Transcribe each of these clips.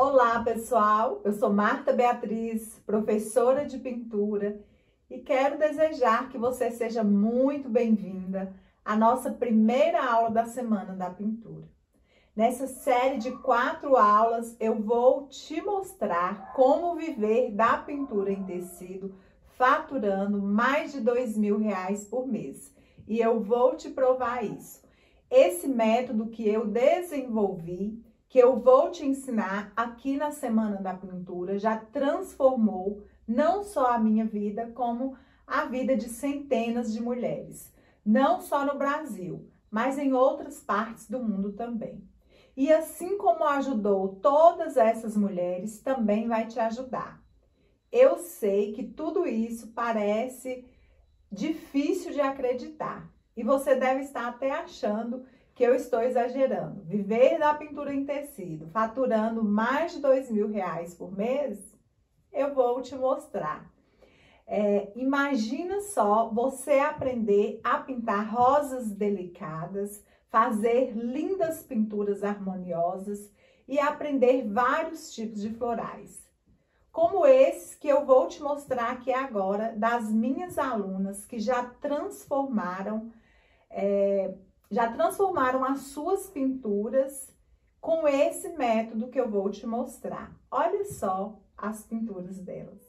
Olá, pessoal! Eu sou Marta Beatriz, professora de pintura, e quero desejar que você seja muito bem-vinda à nossa primeira aula da Semana da Pintura. Nessa série de 4 aulas, eu vou te mostrar como viver da pintura em tecido, faturando mais de R$2.000 por mês. E eu vou te provar isso. Esse método que eu desenvolvi, que eu vou te ensinar aqui na Semana da Pintura, já transformou não só a minha vida, como a vida de centenas de mulheres. Não só no Brasil, mas em outras partes do mundo também. E assim como ajudou todas essas mulheres, também vai te ajudar. Eu sei que tudo isso parece difícil de acreditar. E você deve estar até achando que eu estou exagerando. Viver da pintura em tecido, faturando mais de R$2.000 por mês, eu vou te mostrar. Imagina só você aprender a pintar rosas delicadas, fazer lindas pinturas harmoniosas e aprender vários tipos de florais. Como esses que eu vou te mostrar aqui agora, das minhas alunas que já transformaram as suas pinturas com esse método que eu vou te mostrar. Olha só as pinturas delas.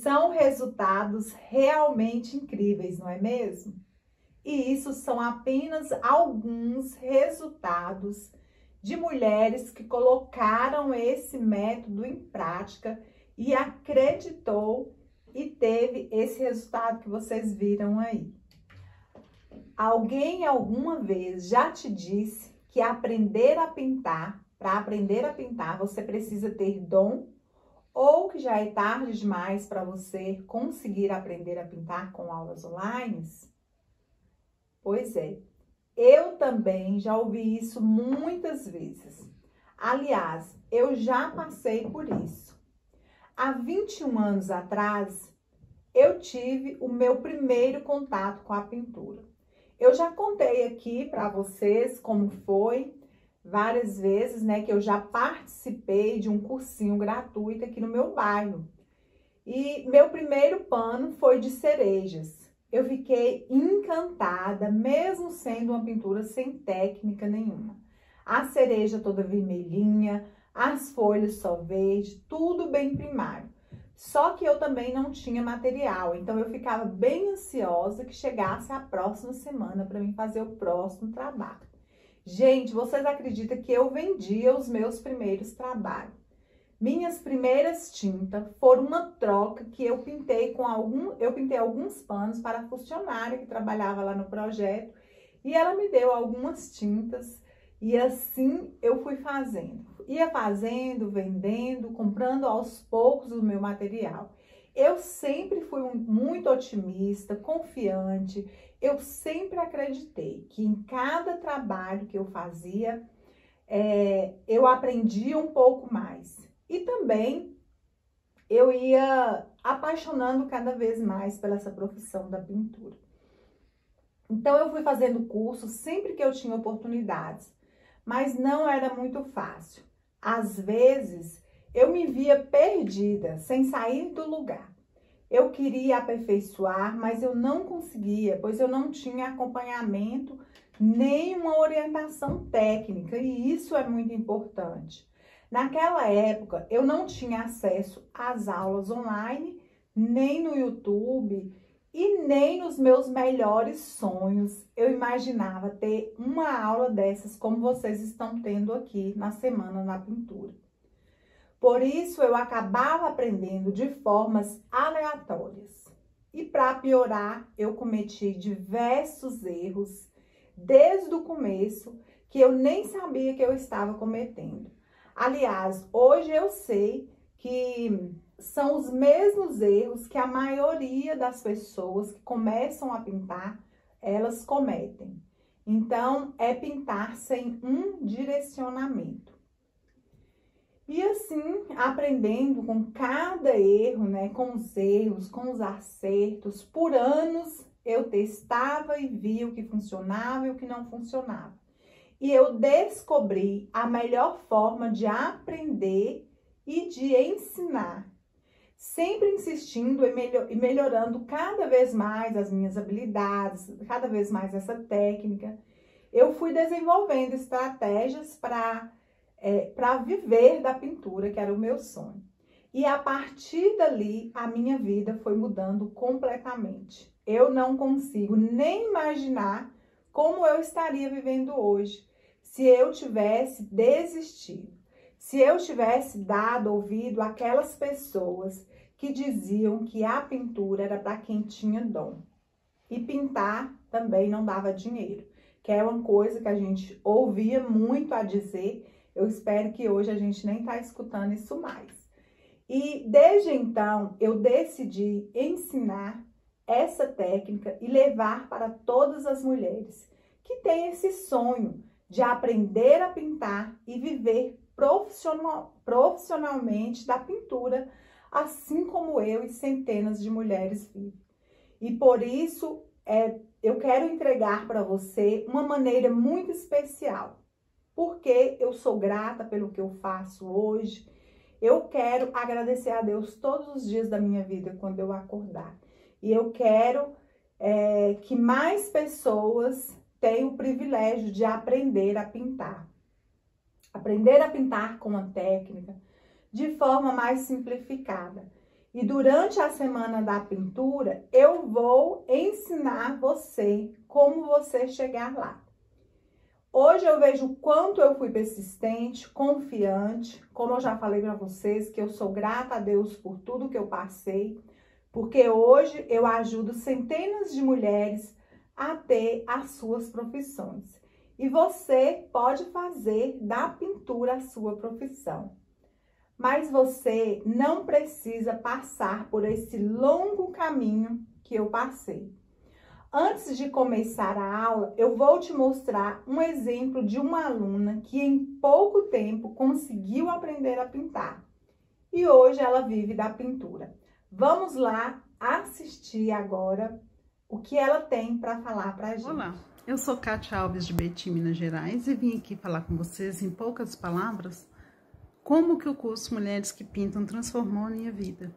São resultados realmente incríveis, não é mesmo? E isso são apenas alguns resultados de mulheres que colocaram esse método em prática e acreditou e teve esse resultado que vocês viram aí. Alguém alguma vez já te disse que para aprender a pintar, você precisa ter dom? Ou que já é tarde demais para você conseguir aprender a pintar com aulas online? Pois é, eu também já ouvi isso muitas vezes. Aliás, eu já passei por isso. Há 21 anos atrás, eu tive o meu primeiro contato com a pintura. Eu já contei aqui para vocês como foi, várias vezes, né, que eu já participei de um cursinho gratuito aqui no meu bairro. E meu primeiro pano foi de cerejas. Eu fiquei encantada, mesmo sendo uma pintura sem técnica nenhuma. A cereja toda vermelhinha, as folhas só verde, tudo bem primário. Só que eu também não tinha material, então eu ficava bem ansiosa que chegasse a próxima semana para mim fazer o próximo trabalho. Gente, vocês acreditam que eu vendia os meus primeiros trabalhos? Minhas primeiras tintas foram uma troca que eu pintei alguns panos para a funcionária que trabalhava lá no projeto e ela me deu algumas tintas e assim eu fui fazendo. Ia fazendo, vendendo, comprando aos poucos o meu material. Eu sempre fui muito otimista, confiante, eu sempre acreditei que em cada trabalho que eu fazia, eu aprendia um pouco mais. E também eu ia apaixonando cada vez mais pela essa profissão da pintura. Então eu fui fazendo curso sempre que eu tinha oportunidades, mas não era muito fácil. Às vezes eu me via perdida, sem sair do lugar. Eu queria aperfeiçoar, mas eu não conseguia, pois eu não tinha acompanhamento nem uma orientação técnica, e isso é muito importante. Naquela época, eu não tinha acesso às aulas online, nem no YouTube e nem nos meus melhores sonhos. Eu imaginava ter uma aula dessas como vocês estão tendo aqui na Semana na Pintura. Por isso, eu acabava aprendendo de formas aleatórias. E para piorar, eu cometi diversos erros desde o começo que eu nem sabia que eu estava cometendo. Aliás, hoje eu sei que são os mesmos erros que a maioria das pessoas que começam a pintar, elas cometem. Então, é pintar sem um direcionamento. E assim, aprendendo com cada erro, né, com os erros, com os acertos, por anos eu testava e via o que funcionava e o que não funcionava. E eu descobri a melhor forma de aprender e de ensinar, sempre insistindo e melhorando cada vez mais as minhas habilidades, cada vez mais essa técnica. Eu fui desenvolvendo estratégias para viver da pintura, que era o meu sonho. E a partir dali, a minha vida foi mudando completamente. Eu não consigo nem imaginar como eu estaria vivendo hoje se eu tivesse desistido, se eu tivesse dado ouvido àquelas pessoas que diziam que a pintura era para quem tinha dom. E pintar também não dava dinheiro, que é uma coisa que a gente ouvia muito a dizer. Eu espero que hoje a gente nem está escutando isso mais. E desde então eu decidi ensinar essa técnica e levar para todas as mulheres que têm esse sonho de aprender a pintar e viver profissionalmente da pintura, assim como eu e centenas de mulheres vivem. E por isso eu quero entregar para você uma maneira muito especial, porque eu sou grata pelo que eu faço hoje. Eu quero agradecer a Deus todos os dias da minha vida quando eu acordar. E eu quero que mais pessoas tenham o privilégio de aprender a pintar. Aprender a pintar com uma técnica de forma mais simplificada. E durante a Semana da Pintura, eu vou ensinar você como você chegar lá. Hoje eu vejo o quanto eu fui persistente, confiante, como eu já falei para vocês, que eu sou grata a Deus por tudo que eu passei, porque hoje eu ajudo centenas de mulheres a ter as suas profissões. E você pode fazer da pintura a sua profissão. Mas você não precisa passar por esse longo caminho que eu passei. Antes de começar a aula, eu vou te mostrar um exemplo de uma aluna que em pouco tempo conseguiu aprender a pintar. E hoje ela vive da pintura. Vamos lá assistir agora o que ela tem para falar para a gente. Olá, eu sou Kátia Alves de Betim, Minas Gerais, e vim aqui falar com vocês, em poucas palavras, como que o curso Mulheres que Pintam transformou a minha vida.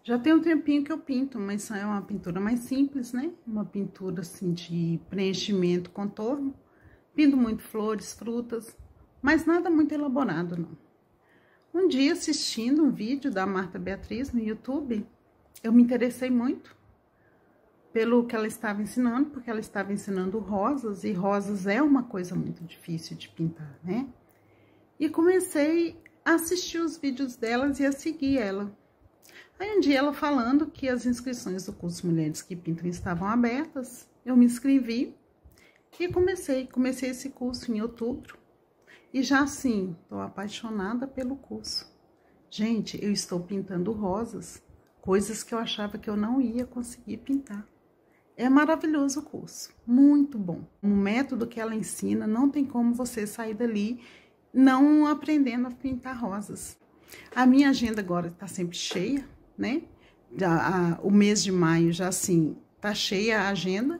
Já tem um tempinho que eu pinto, mas é uma pintura mais simples, né? Uma pintura assim de preenchimento, contorno. Pinto muito flores, frutas, mas nada muito elaborado, não. Um dia, assistindo um vídeo da Marta Beatriz no YouTube, eu me interessei muito pelo que ela estava ensinando, porque ela estava ensinando rosas, e rosas é uma coisa muito difícil de pintar, né? E comecei a assistir os vídeos delas e a seguir ela. Aí um dia ela falando que as inscrições do curso Mulheres que Pintam estavam abertas, eu me inscrevi e comecei esse curso em outubro. E já assim, estou apaixonada pelo curso. Gente, eu estou pintando rosas, coisas que eu achava que eu não ia conseguir pintar. É maravilhoso o curso, muito bom. O método que ela ensina, não tem como você sair dali não aprendendo a pintar rosas. A minha agenda agora está sempre cheia, né? O mês de maio já assim, tá cheia a agenda,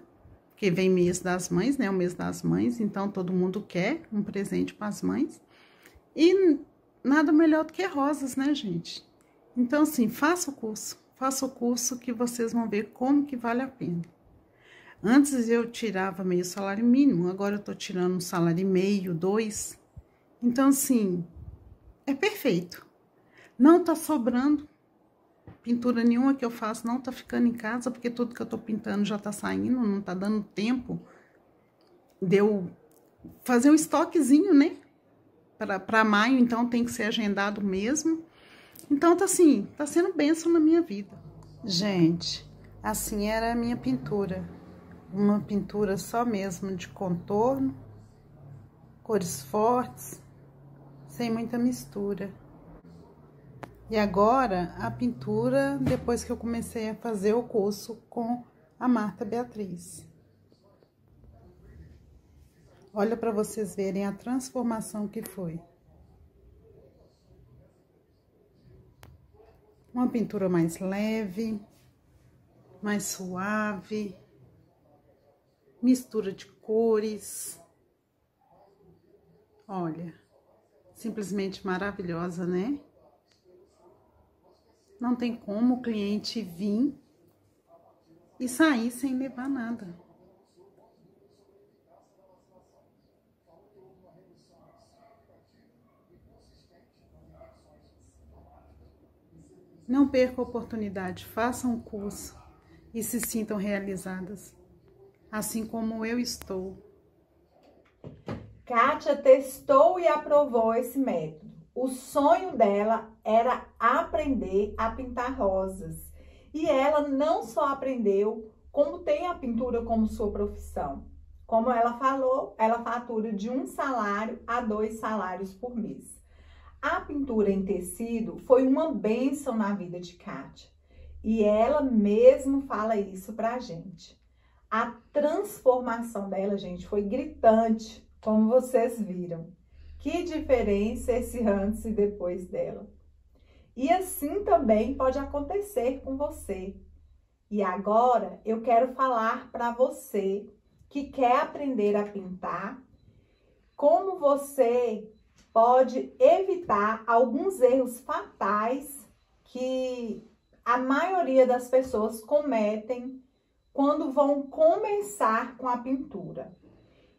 porque vem mês das mães, né? O mês das mães, então todo mundo quer um presente para as mães. E nada melhor do que rosas, né, gente? Então, assim, faça o curso que vocês vão ver como que vale a pena. Antes eu tirava meio salário mínimo, agora eu tô tirando um salário e meio, 2. Então, assim, é perfeito. Não tá sobrando pintura nenhuma que eu faço, não tá ficando em casa, porque tudo que eu tô pintando já tá saindo, não tá dando tempo de eu fazer um estoquezinho, né? Para maio, então tem que ser agendado mesmo. Então, tá assim, tá sendo bênção na minha vida. Gente, assim era a minha pintura. Uma pintura só mesmo de contorno, cores fortes, sem muita mistura. E agora, a pintura, depois que eu comecei a fazer o curso com a Marta Beatriz. Olha para vocês verem a transformação que foi. Uma pintura mais leve, mais suave, mistura de cores. Olha, simplesmente maravilhosa, né? Não tem como o cliente vir e sair sem levar nada. Não perca a oportunidade, façam um curso e se sintam realizadas, assim como eu estou. Kátia testou e aprovou esse método. O sonho dela era aprender a pintar rosas. E ela não só aprendeu, como tem a pintura como sua profissão. Como ela falou, ela fatura de 1 salário a 2 salários por mês. A pintura em tecido foi uma bênção na vida de Kátia. E ela mesmo fala isso pra gente. A transformação dela, gente, foi gritante, como vocês viram. Que diferença esse antes e depois dela. E assim também pode acontecer com você. E agora eu quero falar para você que quer aprender a pintar, como você pode evitar alguns erros fatais que a maioria das pessoas cometem quando vão começar com a pintura.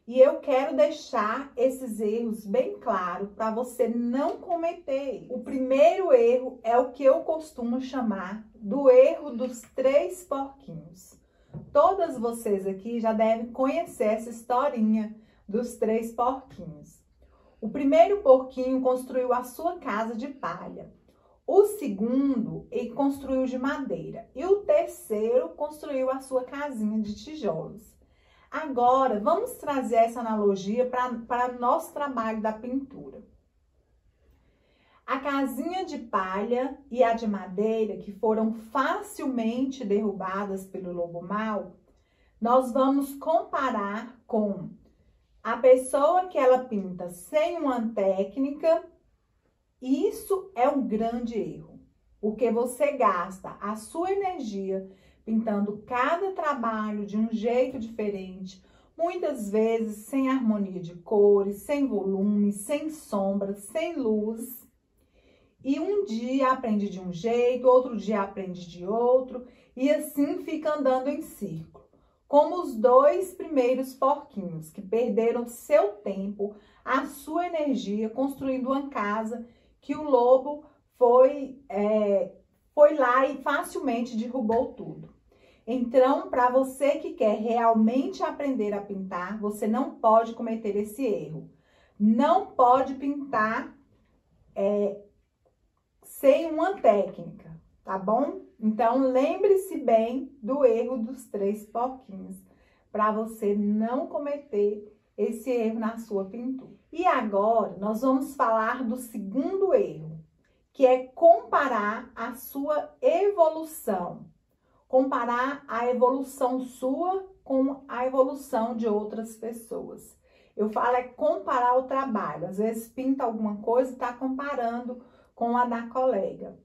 E eu quero deixar esses erros bem claros para você não cometer. O primeiro erro é o que eu costumo chamar do erro dos 3 porquinhos. Todas vocês aqui já devem conhecer essa historinha dos 3 porquinhos. O primeiro porquinho construiu a sua casa de palha. O segundo, ele construiu de madeira. E o terceiro construiu a sua casinha de tijolos. Agora, vamos trazer essa analogia para o nosso trabalho da pintura. A casinha de palha e a de madeira, que foram facilmente derrubadas pelo lobo mau, nós vamos comparar com a pessoa que ela pinta sem uma técnica. Isso é um grande erro, porque você gasta a sua energia pintando cada trabalho de um jeito diferente, muitas vezes sem harmonia de cores, sem volume, sem sombra, sem luz. E um dia aprende de um jeito, outro dia aprende de outro, e assim fica andando em círculo. Como os 2 primeiros porquinhos, que perderam seu tempo, a sua energia, construindo uma casa que o lobo foi lá e facilmente derrubou tudo. Então, para você que quer realmente aprender a pintar, você não pode cometer esse erro. Não pode pintar sem uma técnica, tá bom? Então, lembre-se bem do erro dos 3 porquinhos, para você não cometer esse erro na sua pintura. E agora, nós vamos falar do segundo erro, que é comparar a sua evolução. Comparar a evolução sua com a evolução de outras pessoas. Eu falo comparar o trabalho. Às vezes pinta alguma coisa e está comparando com a da colega.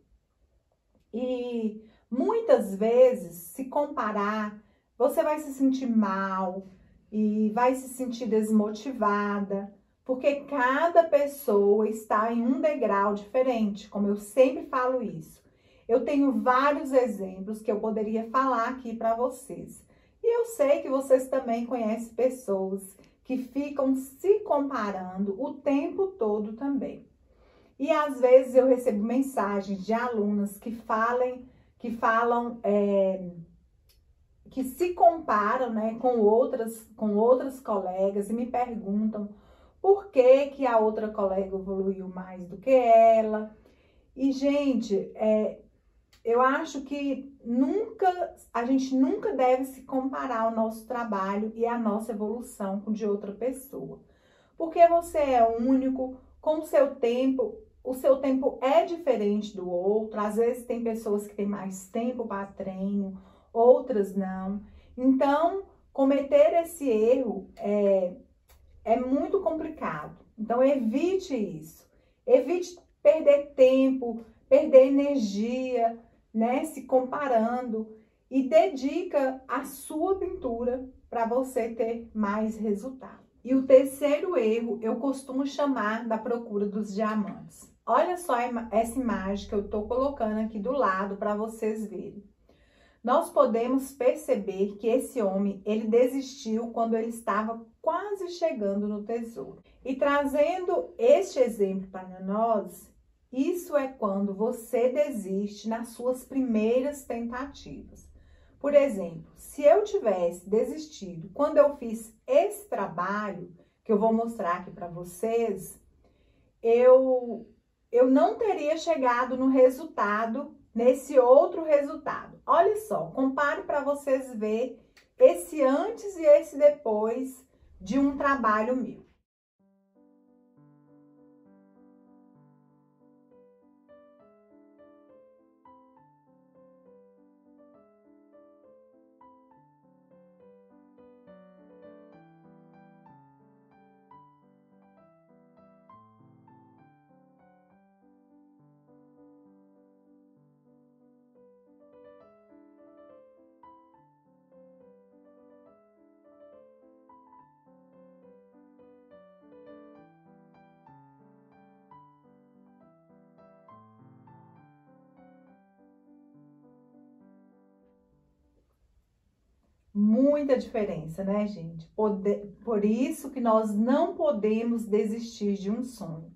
E muitas vezes, se comparar, você vai se sentir mal e vai se sentir desmotivada, porque cada pessoa está em um degrau diferente, como eu sempre falo isso. Eu tenho vários exemplos que eu poderia falar aqui para vocês. E eu sei que vocês também conhecem pessoas que ficam se comparando o tempo todo também. E às vezes eu recebo mensagens de alunas que se comparam, né, com outras colegas e me perguntam por que a outra colega evoluiu mais do que ela. E, gente, eu acho que a gente nunca deve se comparar o nosso trabalho e a nossa evolução com de outra pessoa. Porque você é único, com o seu tempo é diferente do outro. Às vezes tem pessoas que têm mais tempo para treino, outras não. Então, cometer esse erro é muito complicado. Então, evite isso. Evite perder tempo, perder energia, né, se comparando, e dedica a sua pintura para você ter mais resultado. E o terceiro erro eu costumo chamar da procura dos diamantes. Olha só essa imagem que eu estou colocando aqui do lado para vocês verem. Nós podemos perceber que esse homem, ele desistiu quando ele estava quase chegando no tesouro. E trazendo este exemplo para nós, isso é quando você desiste nas suas primeiras tentativas. Por exemplo, se eu tivesse desistido quando eu fiz esse trabalho, que eu vou mostrar aqui para vocês, eu não teria chegado no resultado, nesse outro resultado. Olha só, compare para vocês verem esse antes e esse depois de um trabalho meu. Muita diferença, né, gente? Por isso que nós não podemos desistir de um sonho.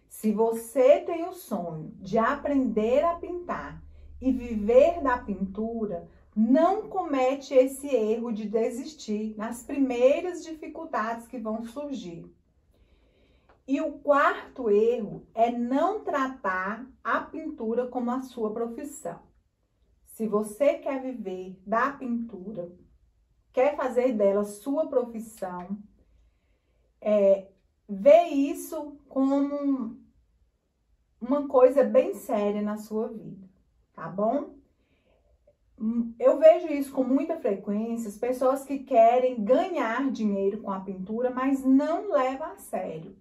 Se você tem o sonho de aprender a pintar e viver da pintura, não comete esse erro de desistir nas primeiras dificuldades que vão surgir. E o quarto erro é não tratar a pintura como a sua profissão. Se você quer viver da pintura, quer fazer dela sua profissão, vê isso como uma coisa bem séria na sua vida, tá bom? Eu vejo isso com muita frequência, as pessoas que querem ganhar dinheiro com a pintura, mas não levam a sério.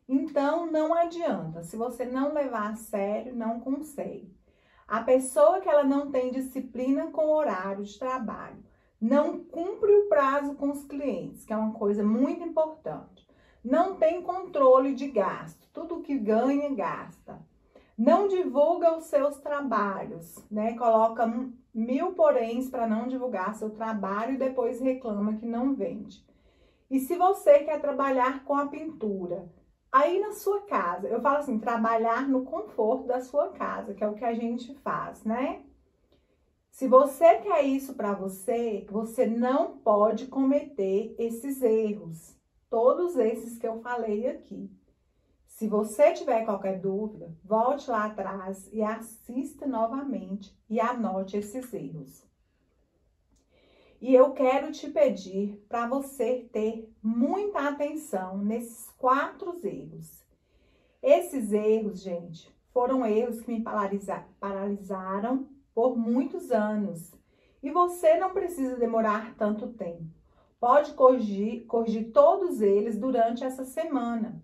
Então, não adianta, se você não levar a sério, não consegue. A pessoa que ela não tem disciplina com o horário de trabalho, não cumpre o prazo com os clientes, que é uma coisa muito importante. Não tem controle de gasto, tudo que ganha, gasta. Não divulga os seus trabalhos, né? Coloca 1000 poréns para não divulgar seu trabalho e depois reclama que não vende. E se você quer trabalhar com a pintura, Aí na sua casa, eu falo assim, trabalhar no conforto da sua casa, que é o que a gente faz, né? Se você quer isso para você, você não pode cometer esses erros. Todos esses que eu falei aqui. Se você tiver qualquer dúvida, volte lá atrás e assista novamente e anote esses erros. E eu quero te pedir para você ter muita atenção nesses 4 erros. Esses erros, gente, foram erros que me paralisaram por muitos anos. E você não precisa demorar tanto tempo. Pode corrigir todos eles durante essa semana.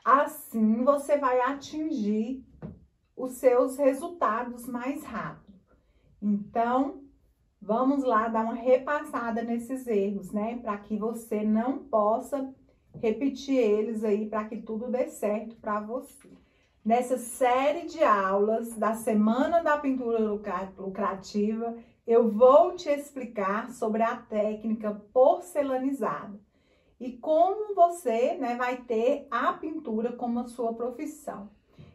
Assim, você vai atingir os seus resultados mais rápido. Então, vamos lá dar uma repassada nesses erros, né? Para que você não possa repetir eles aí, para que tudo dê certo para você. Nessa série de aulas da Semana da Pintura Lucrativa, eu vou te explicar sobre a técnica porcelanizada e como você, né, vai ter a pintura como a sua profissão.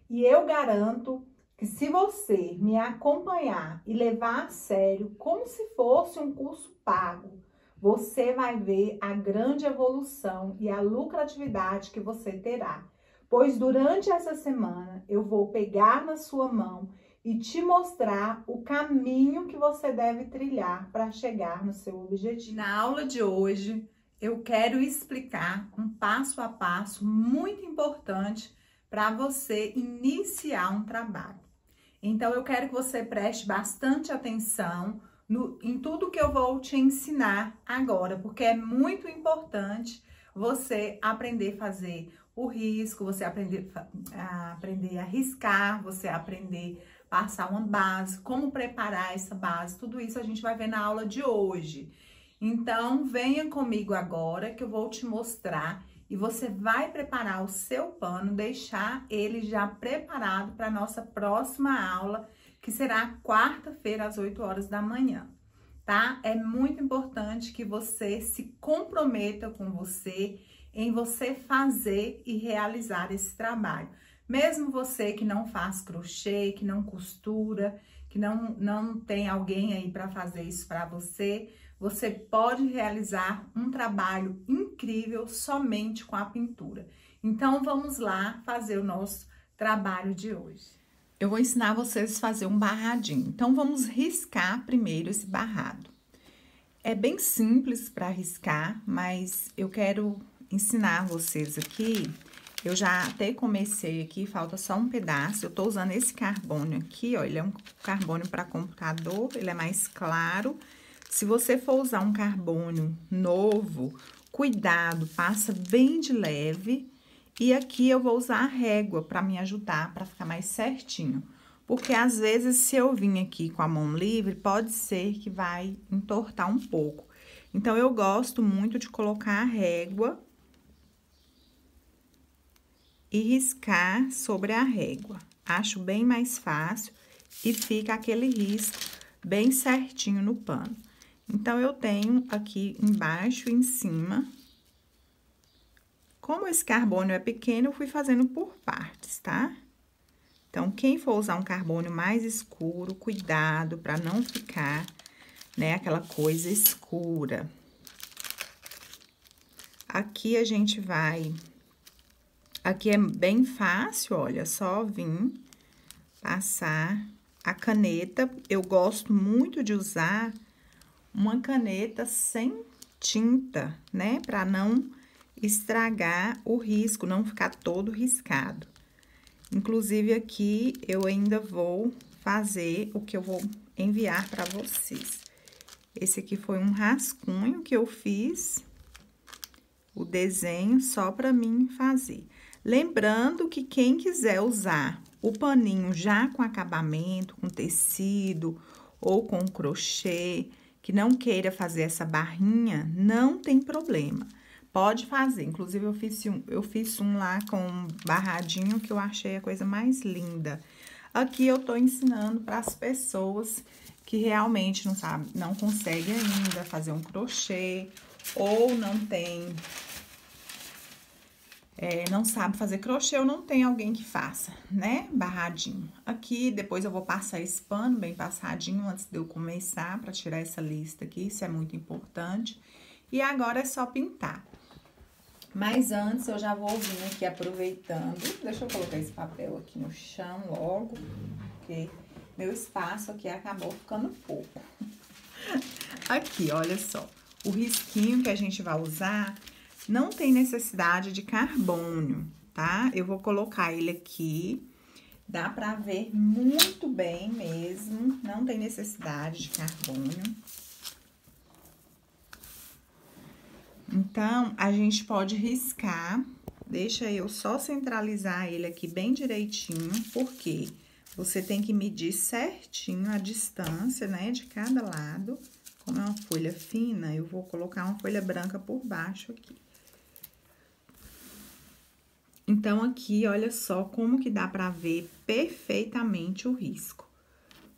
E eu garanto que se você me acompanhar e levar a sério como se fosse um curso pago, você vai ver a grande evolução e a lucratividade que você terá. Pois durante essa semana eu vou pegar na sua mão e te mostrar o caminho que você deve trilhar para chegar no seu objetivo. Na aula de hoje, eu quero explicar um passo a passo muito importante para você iniciar um trabalho. Então, eu quero que você preste bastante atenção em tudo que eu vou te ensinar agora, porque é muito importante você aprender a fazer o risco, você aprender a riscar, você aprender a passar uma base, como preparar essa base, tudo isso a gente vai ver na aula de hoje. Então, venha comigo agora que eu vou te mostrar e você vai preparar o seu pano, deixar ele já preparado para a nossa próxima aula, que será quarta-feira às 8 horas da manhã, tá? É muito importante que você se comprometa com você, em você fazer e realizar esse trabalho. Mesmo você que não faz crochê, que não costura, que não tem alguém aí para fazer isso para você, você pode realizar um trabalho incrível somente com a pintura. Então, vamos lá fazer o nosso trabalho de hoje. Eu vou ensinar vocês a fazer um barradinho. Então, vamos riscar primeiro esse barrado. É bem simples para riscar, mas eu quero ensinar vocês aqui. Eu já até comecei aqui, falta só um pedaço. Eu tô usando esse carbono aqui, ó. Ele é um carbono para computador, ele é mais claro. Se você for usar um carbono novo, cuidado, passa bem de leve. E aqui eu vou usar a régua para me ajudar, para ficar mais certinho. Porque às vezes, se eu vim aqui com a mão livre, pode ser que vai entortar um pouco. Então, eu gosto muito de colocar a régua e riscar sobre a régua. Acho bem mais fácil e fica aquele risco bem certinho no pano. Então, eu tenho aqui embaixo e em cima. Como esse carbono é pequeno, eu fui fazendo por partes, tá? Então, quem for usar um carbono mais escuro, cuidado para não ficar, né, aquela coisa escura. Aqui a gente vai... Aqui é bem fácil, olha, só vim passar a caneta. Eu gosto muito de usar uma caneta sem tinta, né? Para não estragar o risco, não ficar todo riscado. Inclusive, aqui eu ainda vou fazer o que eu vou enviar para vocês. Esse aqui foi um rascunho que eu fiz, o desenho só para mim fazer. Lembrando que quem quiser usar o paninho já com acabamento, com tecido ou com crochê, que não queira fazer essa barrinha, não tem problema. Pode fazer. Inclusive, eu fiz um lá com um barradinho que eu achei a coisa mais linda. Aqui eu tô ensinando para as pessoas que realmente não conseguem ainda fazer um crochê ou não tem não sabe fazer crochê ou não tem alguém que faça, né? Barradinho. Aqui, depois eu vou passar esse pano bem passadinho antes de eu começar, pra tirar essa lista aqui, isso é muito importante. E agora é só pintar. Mas antes, eu já vou vir aqui aproveitando. Deixa eu colocar esse papel aqui no chão logo, porque meu espaço aqui acabou ficando pouco. Aqui, olha só. O risquinho que a gente vai usar não tem necessidade de carbono, tá? Eu vou colocar ele aqui. Dá pra ver muito bem mesmo. Não tem necessidade de carbono. Então, a gente pode riscar, deixa eu só centralizar ele aqui bem direitinho, porque você tem que medir certinho a distância, né, de cada lado. Como é uma folha fina, eu vou colocar uma folha branca por baixo aqui. Então, aqui, olha só como que dá pra ver perfeitamente o risco.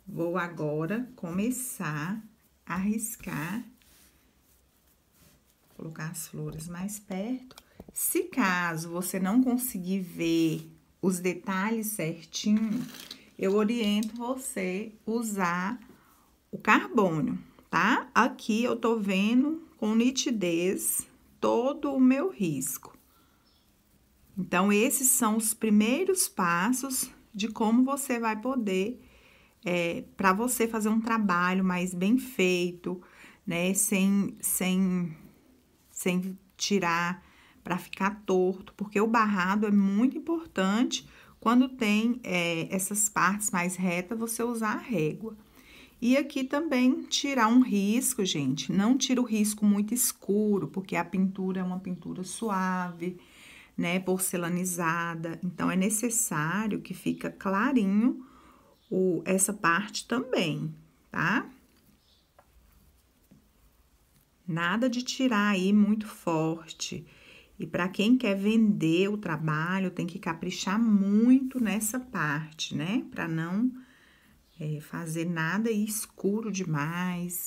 Vou agora começar a riscar. Colocar as flores mais perto. Se caso você não conseguir ver os detalhes certinho, eu oriento você usar o carbono, tá? Aqui eu tô vendo com nitidez todo o meu risco. Então, esses são os primeiros passos de como você vai poder, para você fazer um trabalho mais bem feito, né? Sem tirar para ficar torto, porque o barrado é muito importante quando tem essas partes mais retas, você usar a régua. E aqui também tirar um risco, gente, não tira o risco muito escuro, porque a pintura é uma pintura suave, né, porcelanizada, então é necessário que fica clarinho essa parte também, tá? Nada de tirar aí muito forte. E para quem quer vender o trabalho, tem que caprichar muito nessa parte, né? Para não fazer nada escuro demais.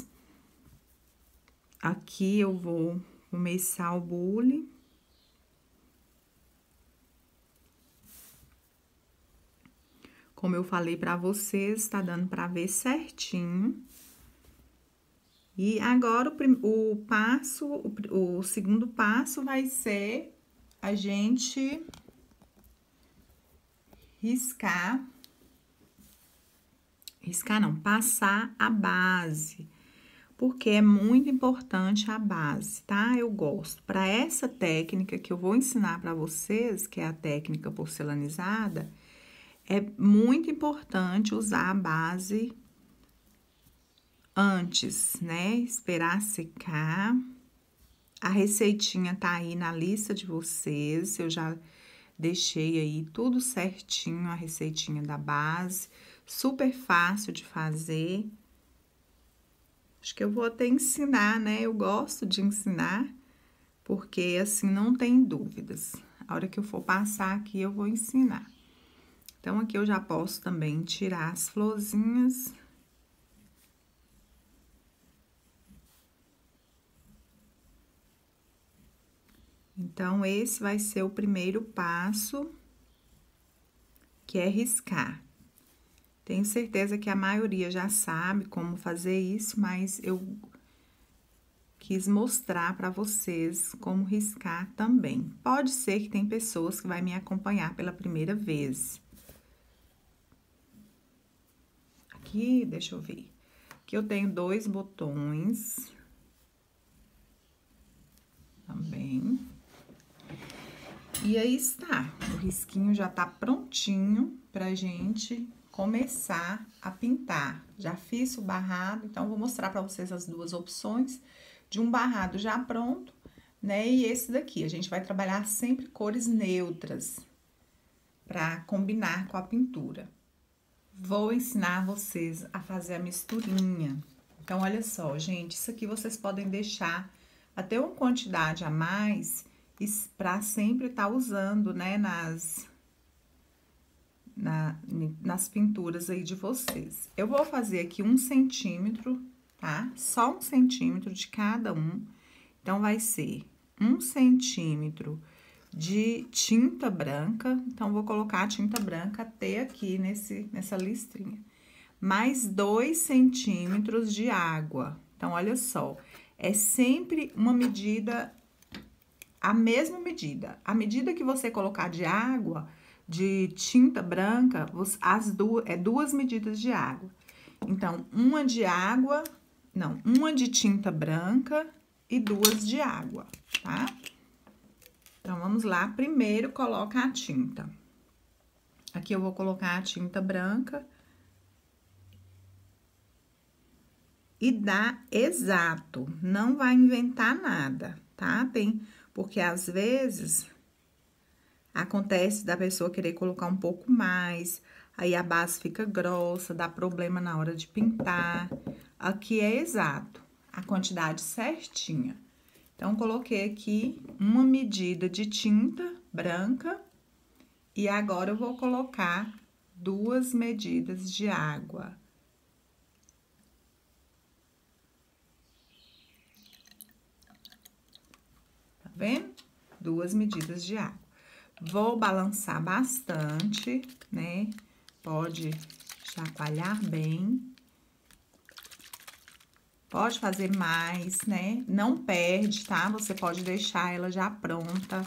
Aqui eu vou começar o bule. Como eu falei para vocês, tá dando para ver certinho. E agora, o segundo passo vai ser a gente passar a base, porque é muito importante a base, tá? Eu gosto. Para essa técnica que eu vou ensinar para vocês, que é a técnica porcelanizada, é muito importante usar a base antes, né? Esperar secar. A receitinha tá aí na lista de vocês, eu já deixei aí tudo certinho, a receitinha da base, super fácil de fazer. Acho que eu vou até ensinar, né? Eu gosto de ensinar, porque assim não tem dúvidas. A hora que eu for passar aqui, eu vou ensinar. Então, aqui eu já posso também tirar as florzinhas. Então, esse vai ser o primeiro passo, que é riscar. Tenho certeza que a maioria já sabe como fazer isso, mas eu quis mostrar para vocês como riscar também. Pode ser que tem pessoas que vai me acompanhar pela primeira vez. Aqui, deixa eu ver. Aqui eu tenho 2 botões. Também. E aí está, o risquinho já tá prontinho pra gente começar a pintar. Já fiz o barrado, então vou mostrar pra vocês as duas opções de um barrado já pronto, né? E esse daqui, a gente vai trabalhar sempre cores neutras pra combinar com a pintura. Vou ensinar vocês a fazer a misturinha. Então, olha só, gente, isso aqui vocês podem deixar até uma quantidade a mais para sempre estar usando, né, nas pinturas aí de vocês. Eu vou fazer aqui 1 centímetro, tá? Só 1 centímetro de cada um. Então, vai ser 1 centímetro de tinta branca. Então, vou colocar a tinta branca até aqui nessa listrinha. Mais 2 centímetros de água. Então, olha só, é sempre uma medida, a mesma medida. A medida que você colocar de água, de tinta branca, é 2 medidas de água. Então, uma de água, não, uma de tinta branca e 2 de água, tá? Então, vamos lá. Primeiro, coloca a tinta. Aqui eu vou colocar a tinta branca. E dá exato, não vai inventar nada, tá? Porque às vezes acontece da pessoa querer colocar um pouco mais, aí a base fica grossa, dá problema na hora de pintar. Aqui é exato, a quantidade certinha. Então, coloquei aqui uma medida de tinta branca e agora eu vou colocar 2 medidas de água. Tá vendo? 2 medidas de água. Vou balançar bastante, né? Pode chacoalhar bem. Pode fazer mais, né? Não perde, tá? Você pode deixar ela já pronta.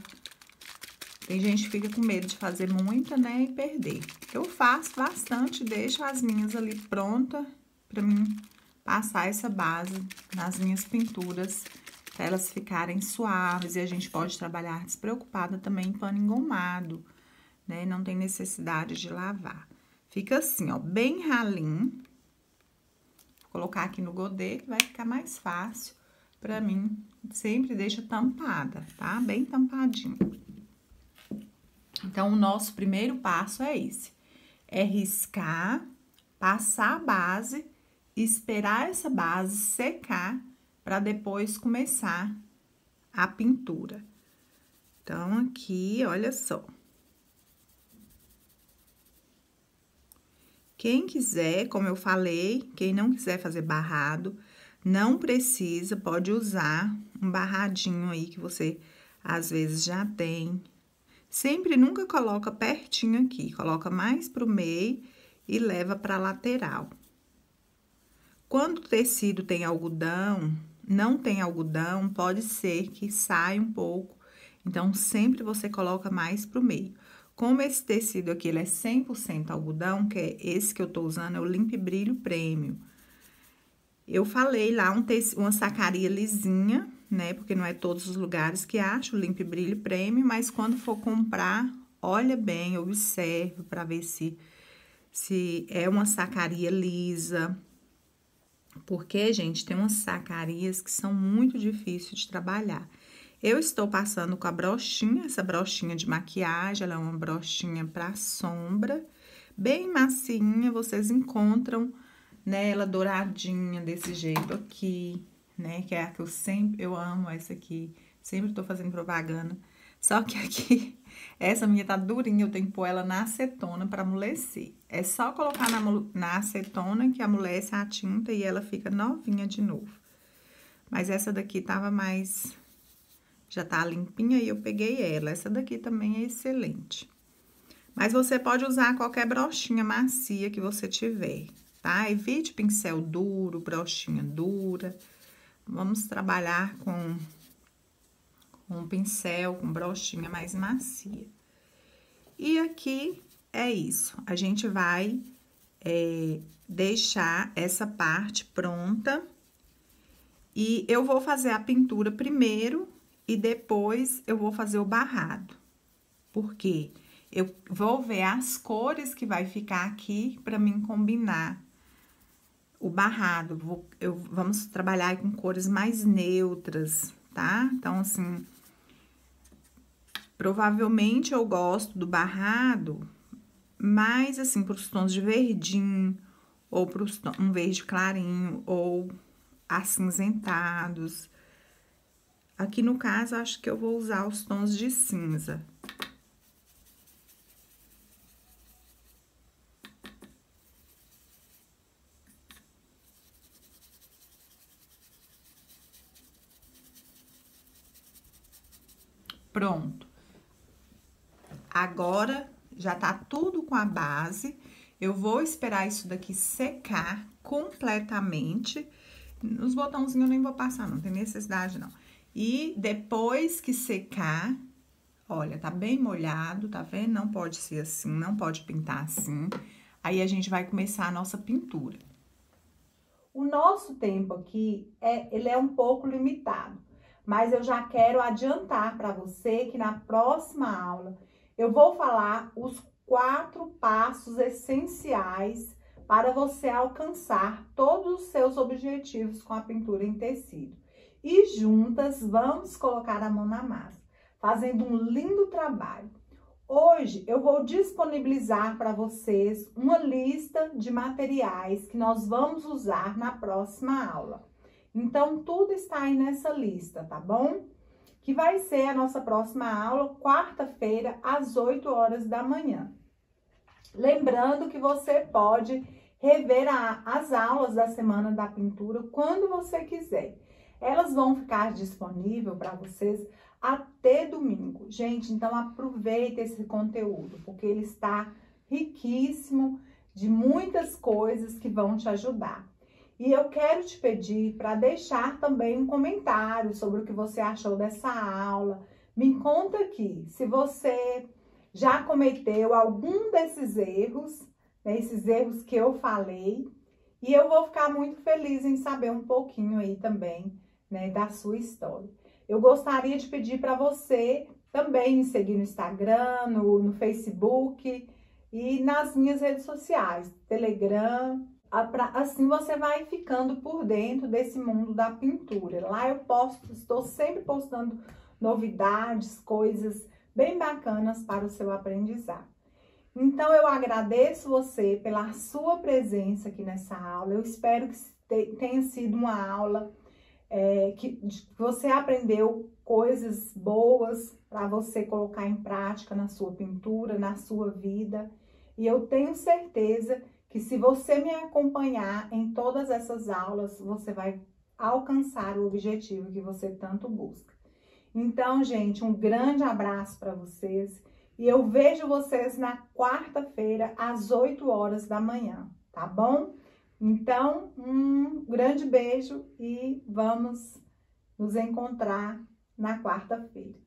Tem gente que fica com medo de fazer muita, né? E perder. Eu faço bastante, deixo as minhas ali pronta pra mim passar essa base nas minhas pinturas, pra elas ficarem suaves. E a gente pode trabalhar despreocupada também em pano engomado, né? Não tem necessidade de lavar. Fica assim, ó, bem ralinho. Vou colocar aqui no godê, que vai ficar mais fácil pra mim. Sempre deixa tampada, tá? Bem tampadinho. Então, o nosso primeiro passo é esse. É riscar, passar a base, esperar essa base secar para depois começar a pintura. Então, aqui, olha só. Quem quiser, como eu falei, quem não quiser fazer barrado, não precisa, pode usar um barradinho aí que você, às vezes, já tem. Sempre nunca coloca pertinho aqui, coloca mais pro meio e leva pra lateral. Quando o tecido tem algodão, não tem algodão, pode ser que saia um pouco. Então, sempre você coloca mais pro meio. Como esse tecido aqui, ele é 100% algodão, que é esse que eu tô usando, é o Limp Brilho Premium. Eu falei lá uma sacaria lisinha, né? Porque não é todos os lugares que acham o Limp Brilho Premium, mas quando for comprar, olha bem, observe para ver se é uma sacaria lisa. Porque, gente, tem umas sacarias que são muito difíceis de trabalhar. Eu estou passando com a brochinha, essa brochinha de maquiagem, ela é uma brochinha para sombra, bem massinha, vocês encontram, né, ela douradinha desse jeito aqui, né, que é a que eu amo essa aqui, sempre tô fazendo propaganda. Só que aqui, essa minha tá durinha, eu tenho que pôr ela na acetona para amolecer. É só colocar na acetona que amolece a tinta e ela fica novinha de novo. Mas essa daqui tava mais... já tá limpinha e eu peguei ela. Essa daqui também é excelente. Mas você pode usar qualquer brochinha macia que você tiver, tá? Evite pincel duro, brochinha dura. Vamos trabalhar com um pincel, com brochinha mais macia. E aqui é isso. A gente vai deixar essa parte pronta. E eu vou fazer a pintura primeiro e depois eu vou fazer o barrado. Por quê? Eu vou ver as cores que vai ficar aqui para mim combinar o barrado. Vamos trabalhar com cores mais neutras, tá? Então, assim, provavelmente eu gosto do barrado mais, assim, pros tons de verdinho, ou um verde clarinho, ou acinzentados. Aqui, no caso, acho que eu vou usar os tons de cinza. Pronto. Agora já tá tudo com a base. Eu vou esperar isso daqui secar completamente. Os botãozinhos eu nem vou passar, não tem necessidade não. E depois que secar, olha, tá bem molhado, tá vendo? Não pode ser assim, não pode pintar assim. Aí a gente vai começar a nossa pintura. O nosso tempo aqui, ele é um pouco limitado, mas eu já quero adiantar para você que na próxima aula eu vou falar os 4 passos essenciais para você alcançar todos os seus objetivos com a pintura em tecido. E juntas vamos colocar a mão na massa, fazendo um lindo trabalho. Hoje eu vou disponibilizar para vocês uma lista de materiais que nós vamos usar na próxima aula. Então, tudo está aí nessa lista, tá bom? Que vai ser a nossa próxima aula, quarta-feira, às 8 horas da manhã. Lembrando que você pode rever as aulas da Semana da Pintura quando você quiser. Elas vão ficar disponíveis para vocês até domingo. Gente, então aproveita esse conteúdo, porque ele está riquíssimo de muitas coisas que vão te ajudar. E eu quero te pedir para deixar também um comentário sobre o que você achou dessa aula. Me conta aqui se você já cometeu algum desses erros, né, esses erros que eu falei. E eu vou ficar muito feliz em saber um pouquinho aí também, né, da sua história. Eu gostaria de pedir para você também me seguir no Instagram, no Facebook e nas minhas redes sociais, Telegram. Assim você vai ficando por dentro desse mundo da pintura. Lá eu estou sempre postando novidades, coisas bem bacanas para o seu aprendizado. Então eu agradeço você pela sua presença aqui nessa aula. Eu espero que tenha sido uma aula que você aprendeu coisas boas para você colocar em prática na sua pintura, na sua vida. E eu tenho certeza que se você me acompanhar em todas essas aulas, você vai alcançar o objetivo que você tanto busca. Então, gente, um grande abraço para vocês e eu vejo vocês na quarta-feira às 8 horas da manhã, tá bom? Então, um grande beijo e vamos nos encontrar na quarta-feira.